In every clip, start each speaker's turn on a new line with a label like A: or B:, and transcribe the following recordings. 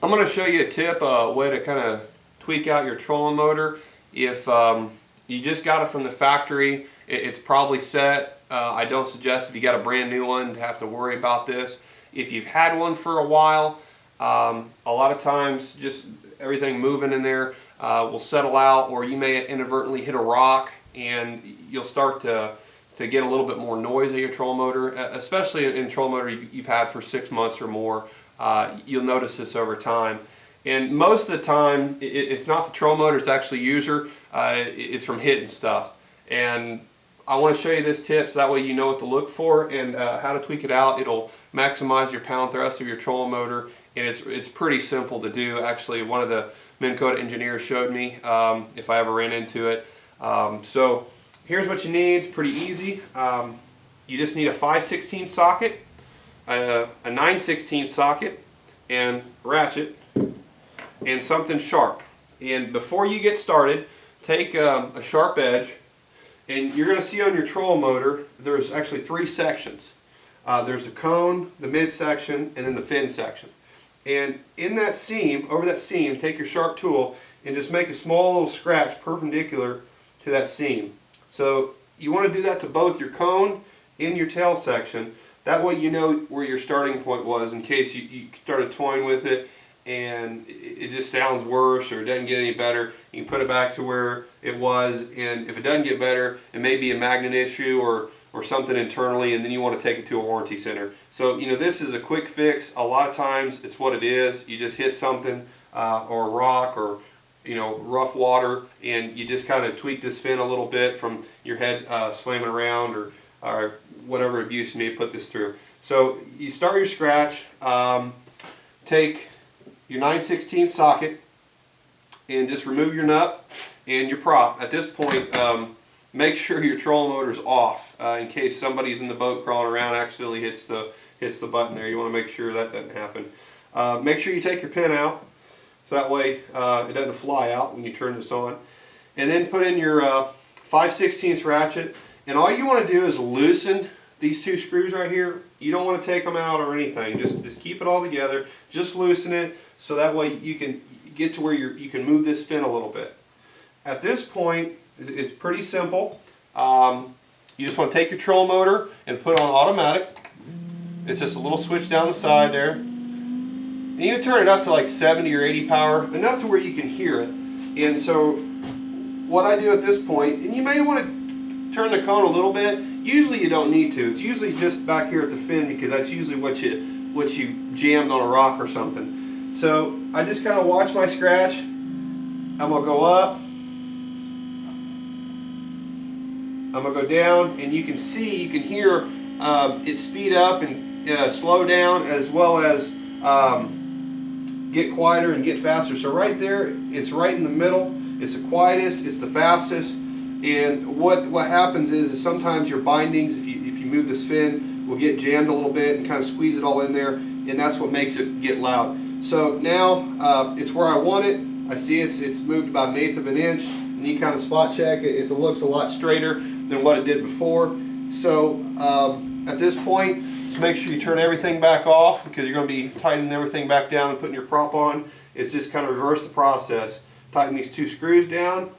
A: I'm going to show you a tip, a way to kind of tweak out your trolling motor. If you just got it from the factory, it's probably set. I don't suggest if you got a brand new one to have to worry about this. If you've had one for a while, a lot of times just everything moving in there will settle out, or you may inadvertently hit a rock and you'll start to get a little bit more noise at your trolling motor, especially in trolling motor you've had for 6 months or more. You'll notice this over time. And most of the time, it's not the trolling motor, it's actually user. It's from hitting stuff. And I want to show you this tip so that way you know what to look for and how to tweak it out. It'll maximize your pound thrust of your trolling motor, and it's pretty simple to do. Actually, one of the Minn Kota engineers showed me if I ever ran into it. So here's what you need. It's pretty easy. You just need a 5/16 socket, a 9/16 socket, and ratchet, and something sharp. And before you get started, take a sharp edge, and you're going to see on your trolling motor there's actually 3 sections. There's a cone, the midsection, and then the fin section. And in that seam, over that seam, take your sharp tool and just make a small little scratch perpendicular to that seam. So you want to do that to both your cone and your tail section. That way you know where your starting point was in case you started toying with it and it just sounds worse or it doesn't get any better. You can put it back to where it was, and if it doesn't get better, it may be a magnet issue or something internally, and then you want to take it to a warranty center. So this is a quick fix. A lot of times it's what it is. You just hit something or a rock or rough water, and you just kind of tweak this fin a little bit from your head slamming around or whatever abuse you may put this through. So you start your scratch, take your 9/16 socket and just remove your nut and your prop. At this point, make sure your trolling motor's off in case somebody's in the boat crawling around accidentally hits the button there. You want to make sure that doesn't happen. Make sure you take your pin out so that way it doesn't fly out when you turn this on. And then put in your 5/16 ratchet, and all you want to do is loosen these 2 screws right here. You don't want to take them out or anything. Just keep it all together. Just loosen it so that way you can get to where you can move this fin a little bit. At this point, it's pretty simple. You just want to take your trolling motor and put it on automatic. It's just a little switch down the side there. And you can turn it up to like 70 or 80 power, enough to where you can hear it. And so what I do at this point, and you may want to turn the cone a little bit. Usually you don't need to. It's usually just back here at the fin because that's usually what you jammed on a rock or something. So I just kind of watch my scratch. I'm going to go up. I'm going to go down, and you can hear it speed up and slow down, as well as get quieter and get faster. So right there, it's right in the middle. It's the quietest, it's the fastest. And what happens is sometimes your bindings, if you move this fin, will get jammed a little bit and kind of squeeze it all in there, and that's what makes it get loud. So now it's where I want it. I see it's moved about 1/8 of an inch, and you kind of spot check it if it looks a lot straighter than what it did before. So at this point, just make sure you turn everything back off because you're going to be tightening everything back down and putting your prop on. It's just kind of reverse the process. Tighten these 2 screws down,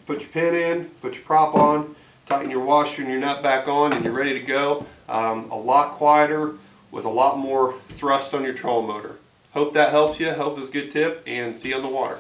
A: put your pin in, put your prop on, tighten your washer and your nut back on, and you're ready to go. A lot quieter with a lot more thrust on your trolling motor. Hope that helps you. Hope it's a good tip, and see you on the water.